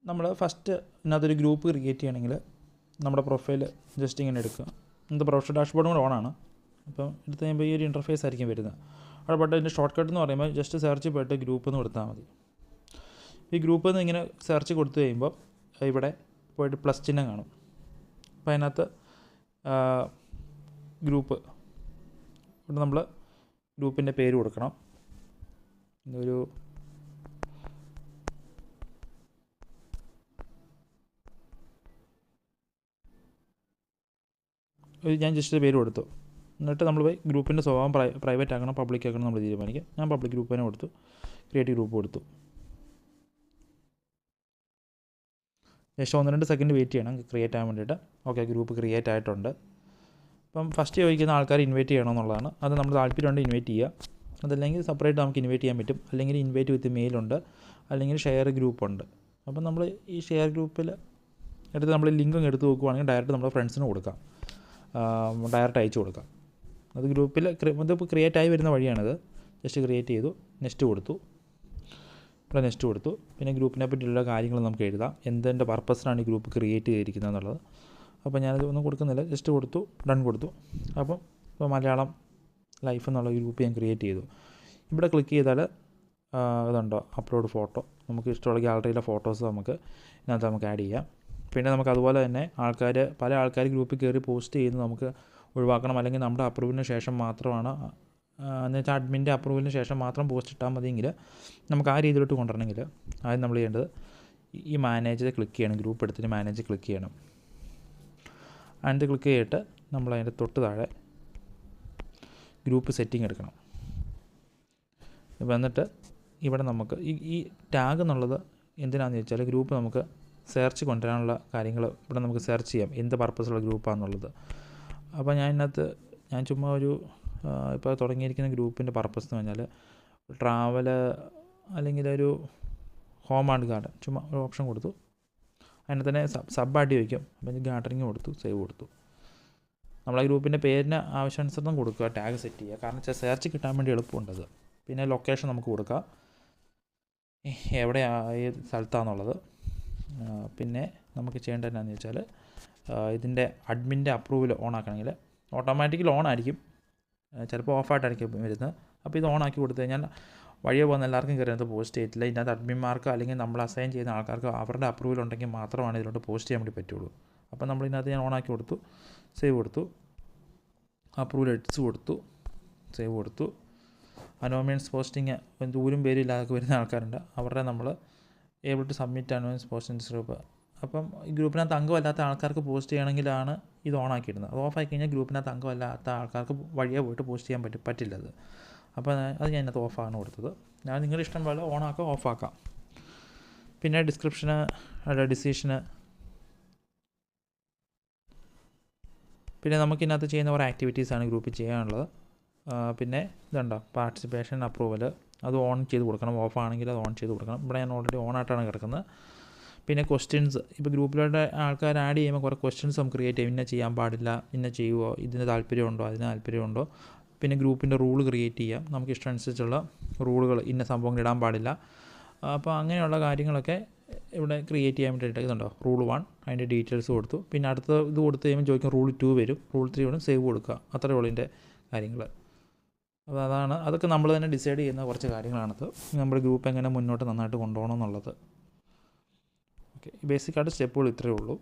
നമ്മൾ ഫസ്റ്റ് ഇതിനകത്തൊരു group create ചെയ്യണമെങ്കിൽ നമ്മുടെ പ്രൊഫൈൽ ജസ്റ്റ് ഇങ്ങനെ എടുക്കുക. ഇന്നത്തെ പ്രൊഫഷണൽ ഡാഷ്ബോർഡും കൂടെ ഓണാണ്. അപ്പം എടുത്ത് കഴിയുമ്പോൾ ഈ ഒരു ഇൻ്റർഫേസ് ആയിരിക്കും വരുന്നത്. അവിടെ പോയിട്ട് ഇതിൻ്റെ ഷോർട്ട് കട്ട് എന്ന് പറയുമ്പോൾ ജസ്റ്റ് സെർച്ച് പോയിട്ട് ഗ്രൂപ്പ് എന്ന് കൊടുത്താൽ മതി. ഈ ഗ്രൂപ്പ് എന്ന് ഇങ്ങനെ സെർച്ച് കൊടുത്തു കഴിയുമ്പോൾ ഇവിടെ പോയിട്ട് പ്ലസ് ചിഹ്നം കാണും. അപ്പോൾ അതിനകത്ത് ഗ്രൂപ്പ് ഇവിടെ നമ്മൾ ഗ്രൂപ്പിൻ്റെ പേര് കൊടുക്കണം. ഇതൊരു ഞാൻ ജസ്റ്റ് പേര് കൊടുത്തു. എന്നിട്ട് നമ്മൾ പോയി ഗ്രൂപ്പിൻ്റെ സ്വഭാവം പ്രൈവറ്റ് ആക്കണം പബ്ലിക് ആക്കണം നമ്മൾ തീരുമാനിക്കുക. ഞാൻ പബ്ലിക് ഗ്രൂപ്പ് തന്നെ കൊടുത്തു, ക്രിയേറ്റ് ഗ്രൂപ്പ് കൊടുത്തു. ജസ്റ്റ് 1-2 സെക്കൻഡ് വെയിറ്റ് ചെയ്യണം ക്രിയേറ്റ് ആകാൻ വേണ്ടിയിട്ട്. ഓക്കെ, ഗ്രൂപ്പ് ക്രിയേറ്റ് ആയിട്ടുണ്ട്. അപ്പം ഫസ്റ്റ് ചോദിക്കുന്ന ആൾക്കാർ ഇൻവൈറ്റ് ചെയ്യണമെന്നുള്ളതാണ്. അത് നമ്മൾ താല്പര്യമുണ്ട് ഇൻവൈറ്റ് ചെയ്യുക. അതല്ലെങ്കിൽ സെപ്പറേറ്റ് നമുക്ക് ഇൻവൈറ്റ് ചെയ്യാൻ പറ്റും. അല്ലെങ്കിൽ ഇൻവൈറ്റ് വിത്ത് മെയിലുണ്ട്, അല്ലെങ്കിൽ ഷെയർ ഗ്രൂപ്പുണ്ട്. അപ്പം നമ്മൾ ഈ ഷെയർ ഗ്രൂപ്പിൽ എടുത്ത് നമ്മൾ ലിങ്കും എടുത്ത് നോക്കുവാണെങ്കിൽ ഡയറക്റ്റ് നമ്മുടെ ഫ്രണ്ട്സിന് കൊടുക്കാം, ഡയറക്റ്റ് അയച്ചു കൊടുക്കാം. അത് ഗ്രൂപ്പിൽ ഇതിപ്പോൾ ക്രിയേറ്റ് ആയി വരുന്ന വഴിയാണിത്. ജസ്റ്റ് ക്രിയേറ്റ് ചെയ്തു, നെക്സ്റ്റ് കൊടുത്തു, ഇവിടെ നെക്സ്റ്റ് കൊടുത്തു. പിന്നെ ഗ്രൂപ്പിനെ പറ്റിയുള്ള കാര്യങ്ങൾ നമുക്ക് എഴുതാം, എന്തിൻ്റെ പർപ്പസിനാണ് ഈ ഗ്രൂപ്പ് ക്രിയേറ്റ് ചെയ്തിരിക്കുന്നത് എന്നുള്ളത്. അപ്പോൾ ഞാനത് ഒന്നും കൊടുക്കുന്നില്ല, ജസ്റ്റ് കൊടുത്തു, ഡൺ കൊടുത്തു. അപ്പം ഇപ്പോൾ മലയാളം ലൈഫ് എന്നുള്ള ഗ്രൂപ്പ് ഞാൻ ക്രിയേറ്റ് ചെയ്തു. ഇവിടെ ക്ലിക്ക് ചെയ്താൽ ഇതുണ്ടോ അപ്ലോഡ് ഫോട്ടോ, നമുക്ക് ഇഷ്ടമുള്ള ഗാലറിയിലെ ഫോട്ടോസ് ഇതിനകത്ത് നമുക്ക് ആഡ് ചെയ്യാം. പിന്നെ നമുക്ക് അതുപോലെ തന്നെ പല ആൾക്കാർ ഗ്രൂപ്പിൽ കയറി പോസ്റ്റ് ചെയ്യുന്നത് നമുക്ക് ഒഴിവാക്കണം. അല്ലെങ്കിൽ നമ്മുടെ അപ്രൂവലിന് ശേഷം മാത്രമാണ്, എന്ന് വെച്ചാൽ അഡ്മിൻ്റെ അപ്രൂവലിന് ശേഷം മാത്രം പോസ്റ്റ് ഇട്ടാൽ മതിയെങ്കിൽ നമുക്ക് ആ രീതിയിലോട്ട് കൊണ്ടുവരണമെങ്കിൽ ആദ്യം നമ്മൾ ചെയ്യേണ്ടത് ഈ മാനേജർ ക്ലിക്ക് ചെയ്യണം. ഗ്രൂപ്പ് എടുത്തിട്ട് മാനേജർ ക്ലിക്ക് ചെയ്യണം. അതിനകത്ത് ക്ലിക്ക് ചെയ്തിട്ട് നമ്മൾ അതിൻ്റെ തൊട്ട് താഴെ ഗ്രൂപ്പ് സെറ്റിംഗ് എടുക്കണം. എന്നിട്ട് ഇവിടെ നമുക്ക് ഈ ടാഗ് എന്നുള്ളത് എന്തിനാണെന്ന് ചോദിച്ചാൽ ഗ്രൂപ്പ് നമുക്ക് സെർച്ച് കൊണ്ടുവരാനുള്ള കാര്യങ്ങൾ ഇവിടെ നമുക്ക് സെർച്ച് ചെയ്യാം, എന്ത് പർപ്പസുള്ള ഗ്രൂപ്പാണെന്നുള്ളത്. അപ്പോൾ ഞാൻ ചുമ്മാ ഇപ്പോൾ തുടങ്ങിയിരിക്കുന്ന ഗ്രൂപ്പിൻ്റെ പർപ്പസ് എന്ന് പറഞ്ഞാൽ ട്രാവൽ അല്ലെങ്കിൽ ഒരു ഹോം ആൻഡ് ഗാർഡൻ ചുമ്മാ ഒരു ഓപ്ഷൻ കൊടുത്തു. അതിന് തന്നെ സബ് ആയിട്ട് ചോദിക്കും. അപ്പോൾ ഗാർഡനിങ് കൊടുത്തു, സേവ് കൊടുത്തു. നമ്മളെ ഗ്രൂപ്പിൻ്റെ പേരിന് ആവശ്യാനുസരണം കൊടുക്കുക, ടാഗ് സെറ്റ് ചെയ്യുക. കാരണം വെച്ചാൽ സെർച്ച് കിട്ടാൻ വേണ്ടി എളുപ്പമുണ്ടത്. പിന്നെ ലൊക്കേഷൻ നമുക്ക് കൊടുക്കാം, ഏത് സ്ഥലത്താണെന്നുള്ളത്. പിന്നെ നമുക്ക് ചെയ്യേണ്ടത് എന്താണെന്ന് വെച്ചാൽ ഇതിൻ്റെ അഡ്മിൻ്റെ അപ്രൂവൽ ഓൺ ആക്കണമെങ്കിൽ ഓട്ടോമാറ്റിക്കലി ഓൺ ആയിരിക്കും, ചിലപ്പോൾ ഓഫായിട്ടായിരിക്കും വരുന്നത്. അപ്പോൾ ഇത് ഓൺ ആക്കി കൊടുത്തു കഴിഞ്ഞാൽ വഴിയെ പോകുന്ന എല്ലാവർക്കും കയറിയത് പോസ്റ്റ് ചെയ്തിട്ടില്ല. ഇതിനകത്ത് അഡ്മിന്മാർക്ക് അല്ലെങ്കിൽ നമ്മൾ അസൈൻ ചെയ്യുന്ന ആൾക്കാർക്ക് അവരുടെ അപ്രൂവൽ ഉണ്ടെങ്കിൽ മാത്രമാണ് ഇതിലോട്ട് പോസ്റ്റ് ചെയ്യാൻ വേണ്ടി പറ്റുള്ളൂ. അപ്പോൾ നമ്മൾ ഇതിനകത്ത് ഞാൻ ഓൺ ആക്കി കൊടുത്തു, സേവ് കൊടുത്തു, അപ്രൂവൽ എഡിറ്റ്സ് കൊടുത്തു, സേവ് കൊടുത്തു. അനോണിമസ് പോസ്റ്റിങ് ദൂരം പേരില്ലാതെ വരുന്ന ആൾക്കാരുണ്ട്, അവരുടെ നമ്മൾ able to submit anonymous posting group. അപ്പം ഈ ഗ്രൂപ്പിനകത്ത് അംഗമല്ലാത്ത ആൾക്കാർക്ക് പോസ്റ്റ് ചെയ്യണമെങ്കിലാണ് ഇത് ഓണാക്കിയിടുന്നത്. അത് ഓഫാക്കി കഴിഞ്ഞാൽ ഗ്രൂപ്പിനകത്ത് അംഗമല്ലാത്ത ആൾക്കാർക്ക് വഴിയെ പോയിട്ട് പോസ്റ്റ് ചെയ്യാൻ പറ്റില്ല അത്. അപ്പോൾ അത് ഞാൻ ഇതിനകത്ത് ഓഫാണ് കൊടുത്തത്. ഞാൻ നിങ്ങളുടെ ഇഷ്ടം പോലെ ഓണാക്കാം ഓഫാക്കാം. പിന്നെ ഡിസ്ക്രിപ്ഷന്, ഡിസിഷന്, പിന്നെ നമുക്കിതിനകത്ത് ചെയ്യുന്ന കുറേ ആക്ടിവിറ്റീസാണ് ഗ്രൂപ്പിൽ ചെയ്യാനുള്ളത്. പിന്നെ ഇതുണ്ടോ പാർട്ടിസിപ്പേഷൻ, അപ്രൂവൽ, അത് ഓൺ ചെയ്ത് കൊടുക്കണം. ഓഫ് ആണെങ്കിൽ അത് ഓൺ ചെയ്ത് കൊടുക്കണം. ഇവിടെ ഞാൻ ഓൾറെഡി ഓണായിട്ടാണ് കിടക്കുന്നത്. പിന്നെ ക്വസ്റ്റ്യൻസ്, ഇപ്പോൾ ഗ്രൂപ്പിലോട്ട് ആൾക്കാർ ആഡ് ചെയ്യുമ്പോൾ കുറേ ക്വസ്റ്റ്യൻസ് നമുക്ക് ക്രിയേറ്റ് ചെയ്യും. ഇന്ന ചെയ്യാൻ പാടില്ല, ഇന്ന ചെയ്യുമോ, ഇതിന് താല്പര്യമുണ്ടോ, അതിന് താല്പര്യമുണ്ടോ. പിന്നെ ഗ്രൂപ്പിൻ്റെ റൂൾ ക്രിയേറ്റ് ചെയ്യാം, നമുക്ക് ഇഷ്ടമനുസരിച്ചുള്ള റൂളുകൾ, ഇന്ന സംഭവങ്ങൾ ഇടാൻ പാടില്ല. അപ്പോൾ അങ്ങനെയുള്ള കാര്യങ്ങളൊക്കെ ഇവിടെ ക്രിയേറ്റ് ചെയ്യാൻ വേണ്ടിയിട്ട് ഇതുണ്ടോ റൂൾ 1, അതിൻ്റെ ഡീറ്റെയിൽസ് കൊടുത്തു. പിന്നെ അടുത്ത ഇത് കൊടുത്ത് കഴിയുമ്പോൾ ചോദിക്കും റൂൾ 2 വരും, റൂൾ 3 വരും, സേവ് കൊടുക്കുക. അത്രയേ ഉള്ളൂ ഇതിൻ്റെ കാര്യങ്ങൾ. അപ്പോൾ അതൊക്കെ നമ്മൾ തന്നെ ഡിസൈഡ് ചെയ്യുന്ന കുറച്ച് കാര്യങ്ങളാണത്. നമ്മുടെ ഗ്രൂപ്പ് എങ്ങനെ മുന്നോട്ട് നന്നായിട്ട് കൊണ്ടുപോകണം എന്നുള്ളത്. ഓക്കെ, ബേസിക്കായിട്ട് സ്റ്റെപ്പുകൾ ഇത്രയേ ഉള്ളൂ.